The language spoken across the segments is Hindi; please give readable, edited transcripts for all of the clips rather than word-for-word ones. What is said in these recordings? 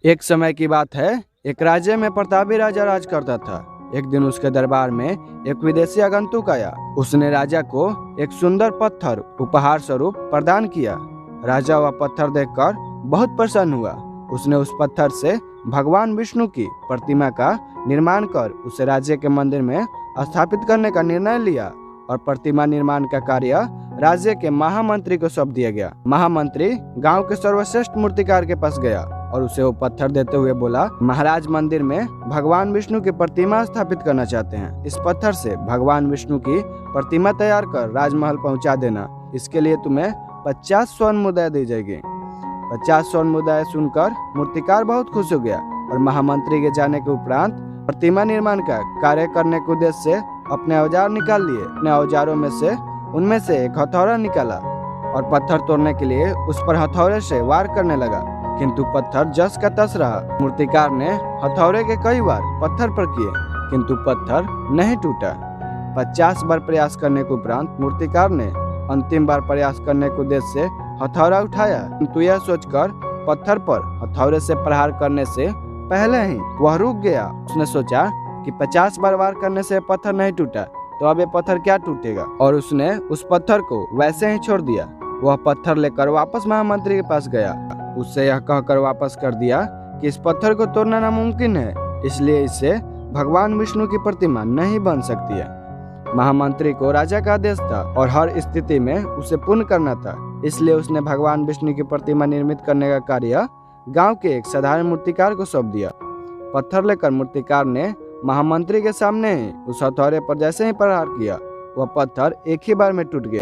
एक समय की बात है, एक राज्य में प्रतापी राजा राज करता था। एक दिन उसके दरबार में एक विदेशी आगंतुक आया। उसने राजा को एक सुंदर पत्थर उपहार स्वरूप प्रदान किया। राजा वह पत्थर देखकर बहुत प्रसन्न हुआ। उसने उस पत्थर से भगवान विष्णु की प्रतिमा का निर्माण कर उसे राज्य के मंदिर में स्थापित करने का निर्णय लिया और प्रतिमा निर्माण का कार्य राज्य के महामंत्री को सौंप दिया गया। महामंत्री गांव के सर्वश्रेष्ठ मूर्तिकार के पास गया और उसे वो पत्थर देते हुए बोला, महाराज मंदिर में भगवान विष्णु की प्रतिमा स्थापित करना चाहते हैं। इस पत्थर से भगवान विष्णु की प्रतिमा तैयार कर राजमहल पहुंचा देना। इसके लिए तुम्हें 50 स्वर्ण मुद्राएं दी जाएगी। 50 स्वर्ण मुद्राएं सुनकर मूर्तिकार बहुत खुश हो गया और महामंत्री के जाने के उपरांत प्रतिमा निर्माण का कार्य करने के उद्देश्य से अपने औजार निकाल लिए। अपने औजारों में से उनमें से एक हथौड़ा निकाला और पत्थर तोड़ने के लिए उस पर हथौड़े से वार करने लगा, किंतु पत्थर जस का तस रहा। मूर्तिकार ने हथौड़े के कई बार पत्थर पर किए, किंतु पत्थर नहीं टूटा। 50 बार प्रयास करने के उपरांत मूर्तिकार ने अंतिम बार प्रयास करने के उद्देश्य से हथौड़ा उठाया, किंतु यह सोचकर पत्थर पर हथौड़े से प्रहार करने से पहले ही वह रुक गया। उसने सोचा कि 50 बार वार करने से पत्थर नहीं टूटा, तो अब ये पत्थर क्या टूटेगा, और उसने उस पत्थर को वैसे ही छोड़ दिया। वह पत्थर लेकर वापस महामंत्री के पास गया। उससे यह कहकर वापस कर दिया कि इस पत्थर को तोड़ना नामुमकिन है, इसलिए इससे भगवान विष्णु की प्रतिमा नहीं बन सकती है। महामंत्री को राजा का आदेश था और हर स्थिति में उसे पूर्ण करना था, इसलिए उसने भगवान विष्णु की प्रतिमा निर्मित करने का कार्य गांव के एक साधारण मूर्तिकार को सौंप दिया। पत्थर लेकर मूर्तिकार ने महामंत्री के सामने ही उस हथौड़े पर जैसे ही प्रहार किया, वह पत्थर एक ही बार में टूट गया।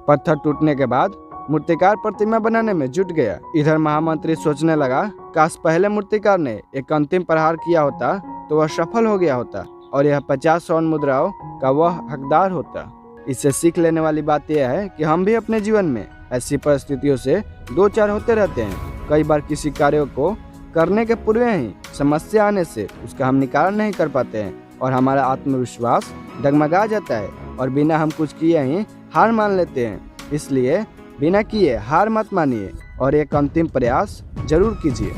पत्थर टूटने के बाद मूर्तिकार प्रतिमा बनाने में जुट गया। इधर महामंत्री सोचने लगा, काश पहले मूर्तिकार ने एक अंतिम प्रहार किया होता तो वह सफल हो गया होता और यह 50 स्वर्ण मुद्राओं का वह हकदार होता। इससे सीख लेने वाली बात यह है कि हम भी अपने जीवन में ऐसी परिस्थितियों से दो चार होते रहते हैं। कई बार किसी कार्य को करने के पूर्व ही समस्या आने से उसका हम निकाल नहीं कर पाते हैं और हमारा आत्मविश्वास डगमगा जाता है और बिना हम कुछ किए ही हार मान लेते हैं। इसलिए बिना किए हार मत मानिए और एक अंतिम प्रयास जरूर कीजिए।